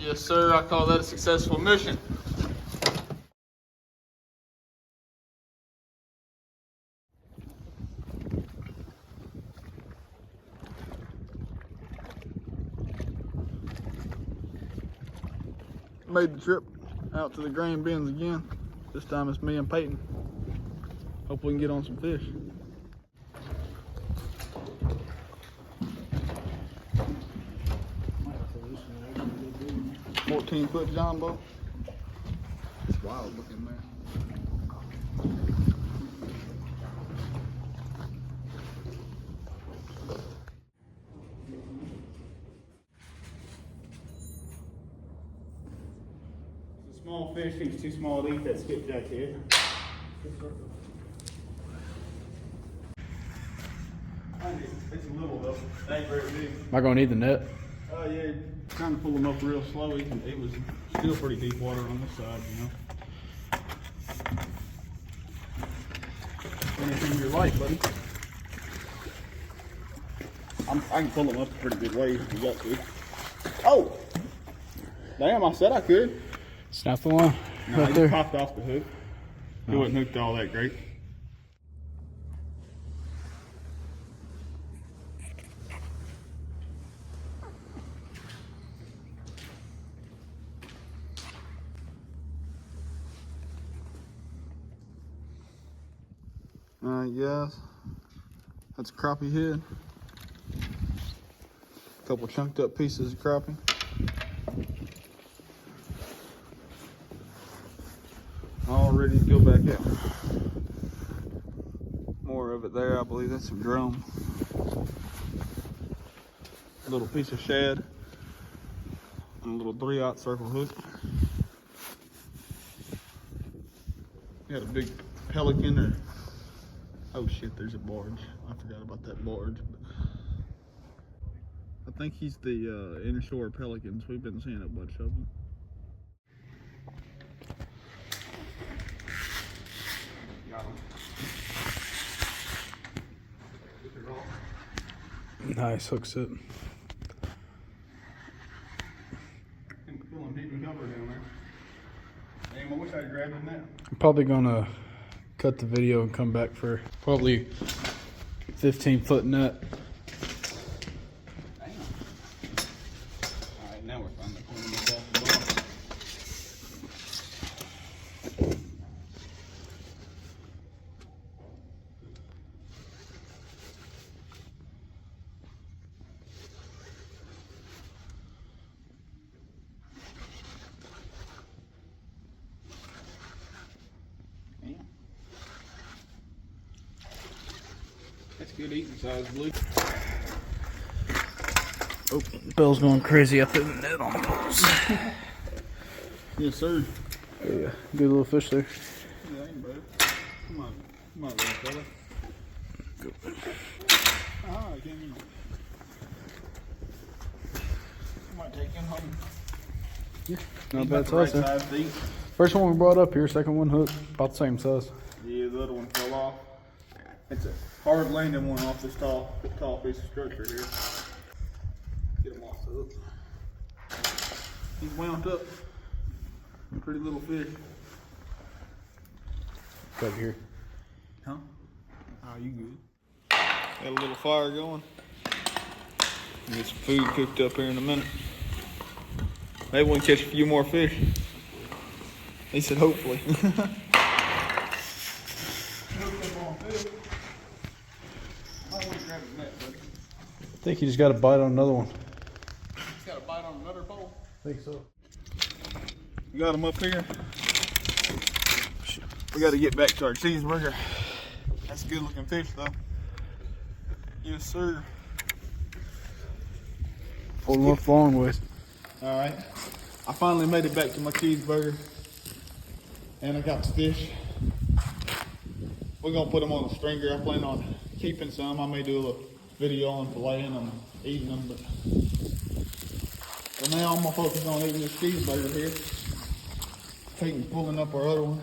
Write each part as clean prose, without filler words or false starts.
Yes, sir. I call that a successful mission. Made the trip out to the grain bins again. This time it's me and Peyton. Hope we can get on some fish. 14-foot jumbo. It's wild looking, man. It's a small fish. He's too small to eat that skipjack here. It's a little though. It ain't very big. Am I gonna need the net? Yeah, trying to pull him up real slow. It was still pretty deep water on this side, you know. Anything you like, buddy. I can pull him up a pretty good way if you got to. Oh! Damn, I said I could. Snap the line. No, right he there. popped off the hook. He wasn't hooked all that great. Alright guys, that's a crappie head. A couple chunked up pieces of crappie. All ready to go back out. More of it there, I believe that's some drum. A little piece of shad. And a little 3/0 circle hook. Got a big pelican or... Oh shit, there's a barge. I forgot about that barge. But I think he's the inshore pelicans. We've been seeing a bunch of them. Got him. Nice, hooks it. I'm feeling deep in cover down there. Damn, I wish I'd grabbed him now. I'm probably gonna cut the video and come back for probably 15-foot net. Damn. Alright, now we're finally pulling this off the bar. That's good eating size, Blue. Oh, Bill's going crazy up in the net on the poles. Yes, sir. Yeah, good little fish there. Yeah, ain't bad. Come on, little fella. Good. Ah, I can't even. I might take him home. Yeah, He's not about bad the right size there. size to eat. First one we brought up here, second one hook, about the same size. Yeah, the other one fell off. It's a hard landing one off this tall piece of structure here. Get him off the hook. He's wound up. Pretty little fish. Right here. Huh? Oh, you good. Got a little fire going. Get some food cooked up here in a minute. Maybe we can catch a few more fish. He said hopefully. I think he just got a bite on another one. He's got a bite on another pole. I think so. We got him up here. We got to get back to our cheeseburger. That's a good looking fish though. Yes, sir. Pulled him up the long ways. All right. I finally made it back to my cheeseburger. And I got the fish. We're going to put them on a stringer. I plan on keeping some. I may do a video on filleting them and eating them. But for now, I'm going to focus on eating this cheeseburger here. Peyton's pulling up our other one.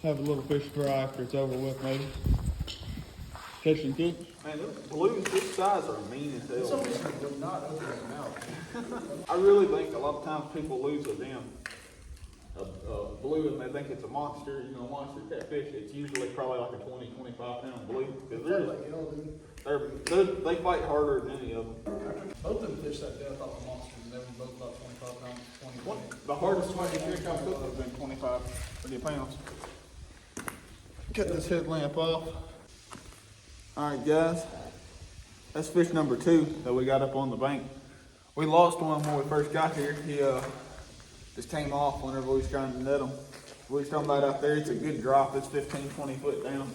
Have a little fish fry after it's over with, maybe. Catch and cook. Man, those blues this size are mean as hell. Will not open his mouth. I really think a lot of times people lose a blue and they think it's a monster, monster catfish. It's usually probably like a 20, 25 pound blue. Cause they fight harder than any of them. Both of them fish that day, I thought were monsters, and they were both about 25 pounds, 20. The hardest 20 fish I've cooked has been 25, 30 pounds. Cut this headlamp off. Alright guys, that's fish number 2 that we got up on the bank. We lost one when we first got here. He just came off whenever we was trying to net him. We was talking about out there, it's a good drop. It's 15, 20 foot down.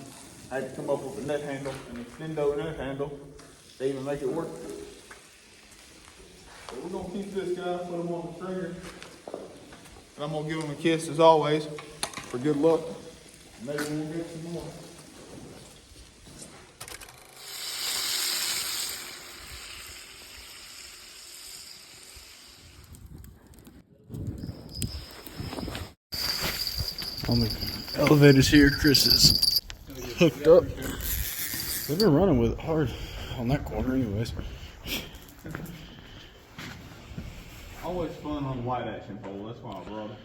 I had to come up with a net handle, an extendo net handle to even make it work. So we're gonna keep this guy, put him on the stringer. And I'm gonna give him a kiss as always for good luck. Maybe we'll get some more. On the elevators here, Chris is hooked up. They've been running with it hard on that corner anyways. Always fun on light action pole, that's why I brought it.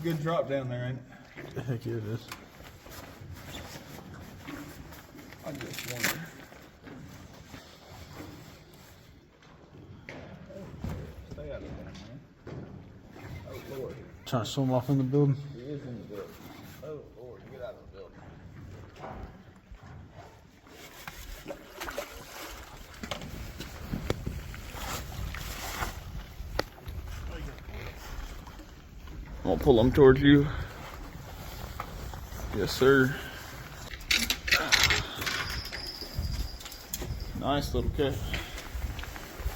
Good drop down there, ain't it? Heck yeah, it is. I just wonder. Stay out of there, man. Oh Lord. Trying to swim off in the building. He is in the building. Oh Lord, get out of the building. I'll pull them towards you. Yes, sir. Nice little cat.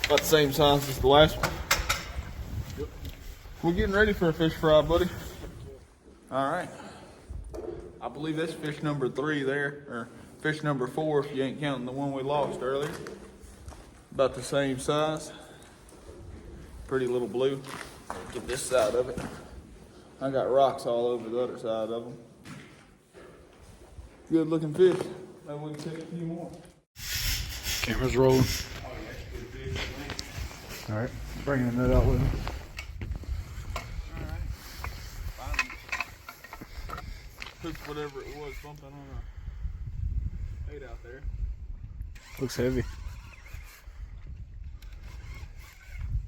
About the same size as the last one. Yep. We're getting ready for a fish fry, buddy. All right. I believe that's fish number 3 there, or fish number 4 if you ain't counting the one we lost earlier. About the same size. Pretty little blue. Get this side of it. I got rocks all over the other side of them. Good looking fish. Maybe we can take a few more. Camera's rolling. All right, bringing the net out with him. Hooked whatever it was bumping on a bait out there. Looks heavy.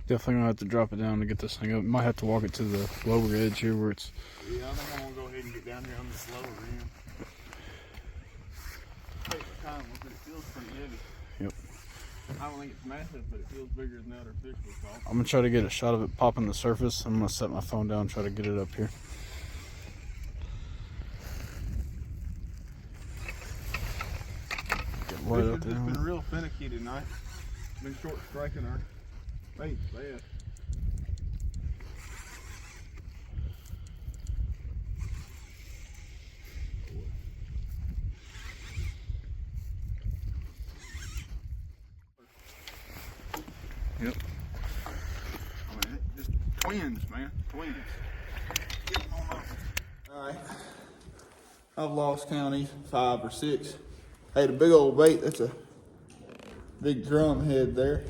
Definitely gonna have to drop it down to get this thing up. Might have to walk it to the lower edge here where it's. Yeah, I think I'm gonna go ahead and get down here on this lower end. Take the time with it. It feels pretty heavy. Yep. I don't think it's massive, but it feels bigger than the other fish we caught. I'm gonna try to get a shot of it popping the surface. I'm gonna set my phone down and try to get it up here. Get right Fish up have there. just been real finicky tonight. Been short striking our bait bad. Yep. I mean, just twins, man. Twins. Alright. I've lost count 5 or 6. Hey, the big old bait, that's a big drum head there.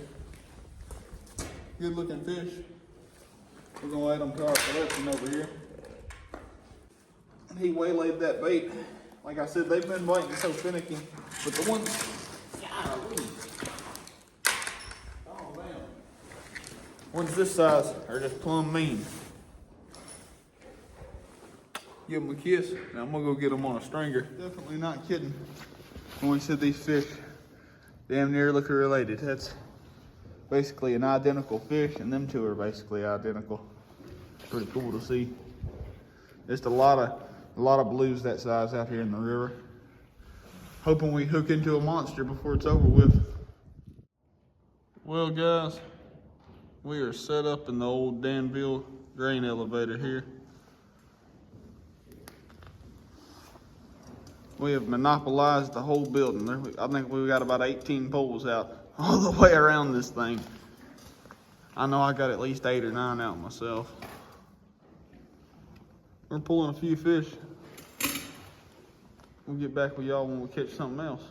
Good looking fish. We're gonna add them to our collection over here. He waylaid that bait. Like I said, they've been biting so finicky. But the ones, ones this size are just plumb mean. Give them a kiss, and I'm gonna go get them on a stringer. Definitely not kidding when we said these fish damn near look related. That's basically an identical fish, and them two are basically identical. It's pretty cool to see. Just a lot of blues that size out here in the river. Hoping we hook into a monster before it's over with. Well, guys, we are set up in the old Danville grain elevator here. We have monopolized the whole building. I think we've got about 18 poles out all the way around this thing. I know I got at least 8 or 9 out myself. We're pulling a few fish. We'll get back with y'all when we catch something else.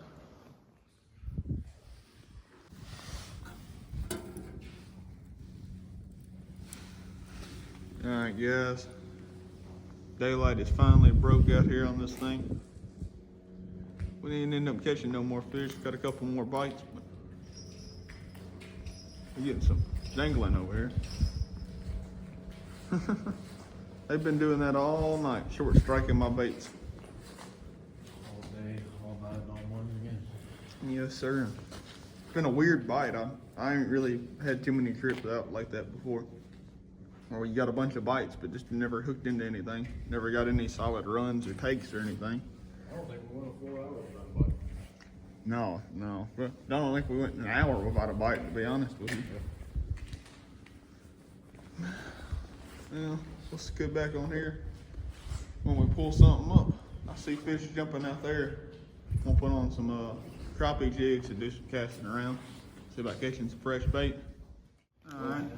Alright guys, daylight is finally broke out here on this thing. We didn't end up catching no more fish, got a couple more bites, but we're getting some jangling over here. They've been doing that all night, short striking my baits. All day, all night, all morning again. Yes sir. It's been a weird bite. I ain't really had too many trips out like that before. Or you got a bunch of bites, but just never hooked into anything. Never got any solid runs or takes or anything. I don't think we went 4 hours without a bite. No. I don't think we went an hour without a bite, to be honest with you. Yeah, let's get back on here. When we pull something up, I see fish jumping out there. I'm gonna put on some crappie jigs to do some casting around. See about catching some fresh bait. All right.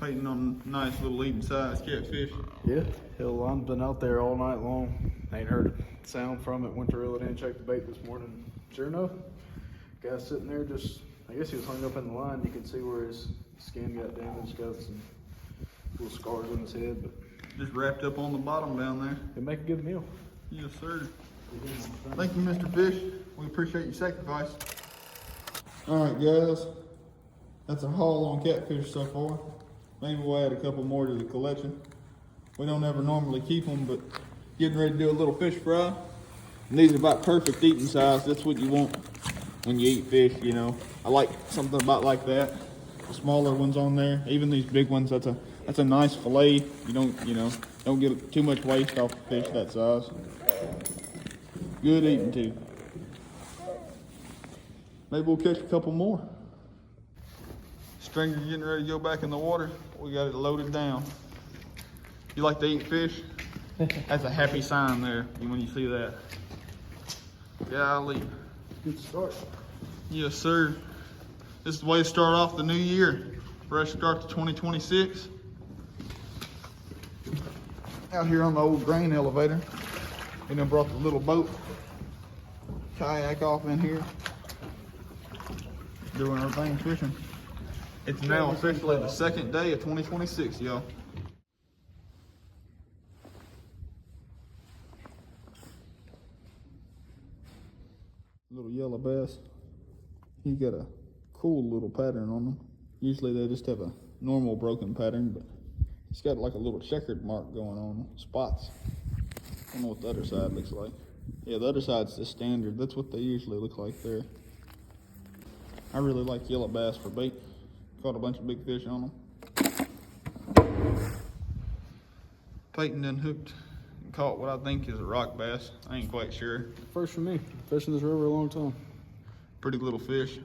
Baiting on nice little eating sized catfish. Yeah, hill line's been out there all night long. Ain't heard a sound from it. Went to reel it in, checked the bait this morning. Sure enough, guy's sitting there just, I guess he was hung up in the line. You can see where his skin got damaged, got some little scars on his head, but Just wrapped up on the bottom down there. it'd make a good meal. Yes, sir. Thank you, Mr. Fish. We appreciate your sacrifice. All right, guys. That's a haul on catfish so far. Maybe we'll add a couple more to the collection. We don't ever normally keep them, but getting ready to do a little fish fry. And these are about perfect eating size. That's what you want when you eat fish, you know. I like something about like that. The smaller ones on there, even these big ones. That's a nice fillet. You don't get too much waste off the fish that size. Good eating too. Maybe we'll catch a couple more. Stringer getting ready to go back in the water. We got it loaded down. You like to eat fish? That's a happy sign there when you see that. Golly. Good start. Yes, sir. This is the way to start off the new year. Fresh start to 2026. Out here on the old grain elevator. And then brought the little boat kayak off in here. Doing our thing fishing. It's now officially the second day of 2026, y'all. Little yellow bass. He got a cool little pattern on them. Usually they just have a normal broken pattern, but it's got like a little checkered mark going on, spots. I don't know what the other side looks like. Yeah, the other side's the standard. That's what they usually look like there. I really like yellow bass for bait. Caught a bunch of big fish on them. Peyton done hooked and caught what I think is a rock bass. I ain't quite sure. First for me. Fishing this river a long time. Pretty little fish.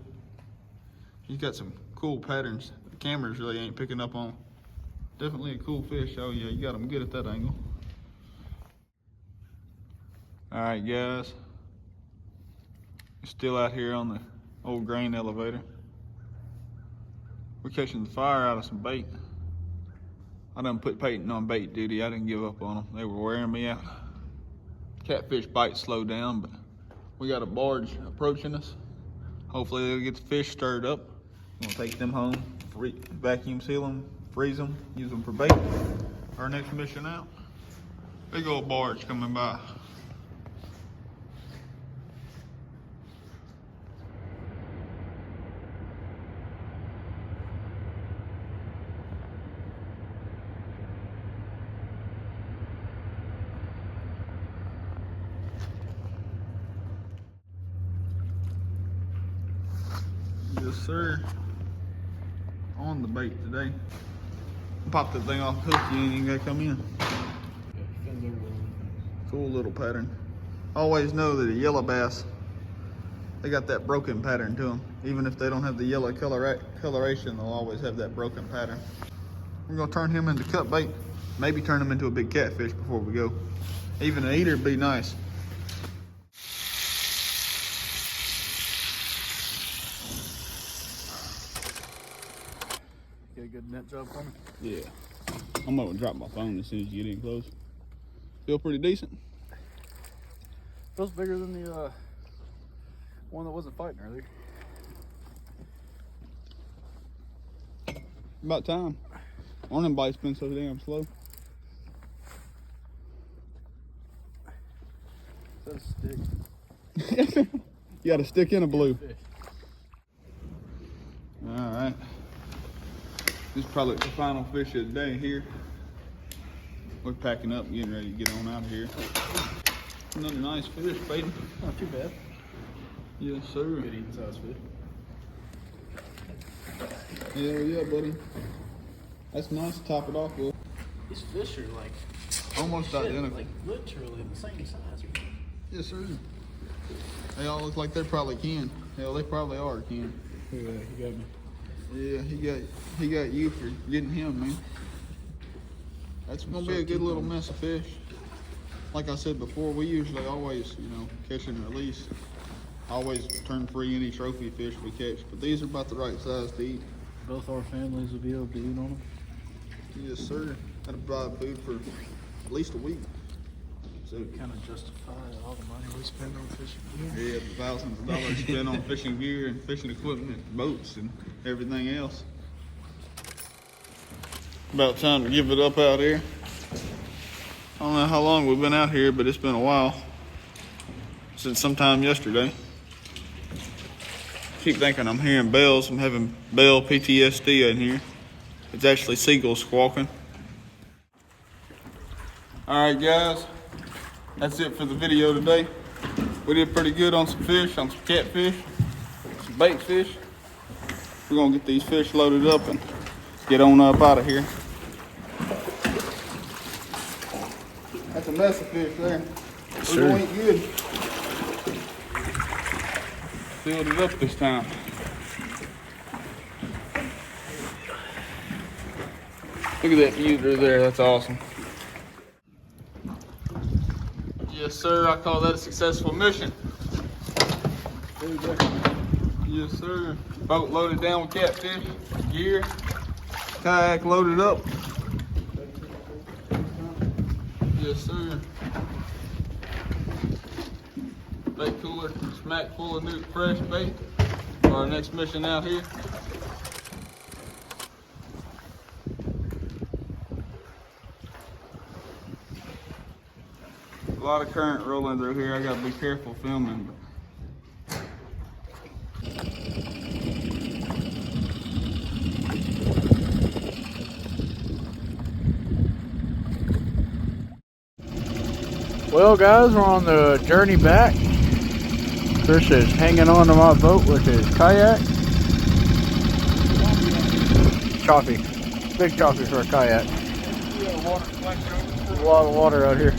He's got some cool patterns. The cameras really ain't picking up on. Definitely a cool fish. Oh yeah, you got him good at that angle. All right, guys. Still out here on the old grain elevator. We're catching the fire out of some bait. I done put Peyton on bait duty. I didn't give up on them. They were wearing me out. Catfish bites slowed down, but we got a barge approaching us. Hopefully they'll get the fish stirred up. We'll take them home, vacuum seal them, freeze them, use them for bait. Our next mission out. Big old barge coming by. Yes, sir. On the bait today. Pop that thing off the hook, you ain't even gotta come in. Cool little pattern. Always know that a yellow bass, they got that broken pattern to them. Even if they don't have the yellow coloration, they'll always have that broken pattern. We're gonna turn him into cut bait. Maybe turn him into a big catfish before we go. Even an eater would be nice. Get a good net job for me? Yeah. I'm gonna drop my phone as soon as you get in close. Feel pretty decent. Feels bigger than the one that wasn't fighting earlier. About time. Morning bite's been so damn slow. Is that a stick? You got a stick in a blue. Fish. All right. This is probably the final fish of the day here. We're packing up and getting ready to get on out of here. Another nice fish, Peyton. Not too bad. Yes, sir. Good eating size fish. Hell yeah, buddy. That's nice to top it off with. These fish are like Almost identical. like literally the same size. Yes, sir. They all look like they probably can. Hell, they probably are can. Yeah, you got me. Yeah, he got you for getting him, man. That's gonna be a good little mess of fish. Like I said before, we usually always, catch and release. Always turn free any trophy fish we catch, but these are about the right size to eat. Both our families will be able to eat on them. Yes, sir. That'll provide food for at least a week. So Kind of justify all the money we spend on fishing gear. yeah, thousands of dollars spent on fishing gear and fishing equipment, boats and everything else. About time to give it up out here. I don't know how long we've been out here, but it's been a while. Since sometime yesterday. Keep thinking I'm hearing bells. I'm having bell PTSD in here. It's actually seagulls squawking. Alright guys, that's it for the video today. We did pretty good on some fish, on some catfish, some bait fish. We're gonna get these fish loaded up and get on up out of here. That's a mess of fish there. We're gonna eat good. Filled it up this time. Look at that view through there, that's awesome. Yes, sir, I call that a successful mission. Yes, sir. Boat loaded down with catfish, gear, kayak loaded up. Yes, sir. Bait cooler smack full of new fresh bait for our next mission out here. A lot of current rolling through here. I gotta be careful filming. Well, guys, we're on the journey back. Chris is hanging on to my boat with his kayak. Choppy. Big choppy for a kayak. A lot of water out here.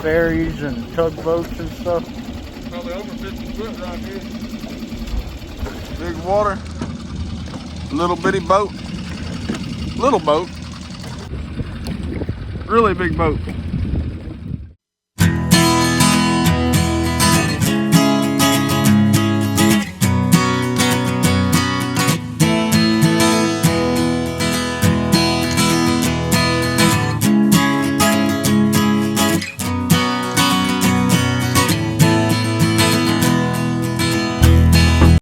Ferries and tugboats and stuff. Probably over 50 foot right here. Big water. Little bitty boat. Little boat. Really big boat.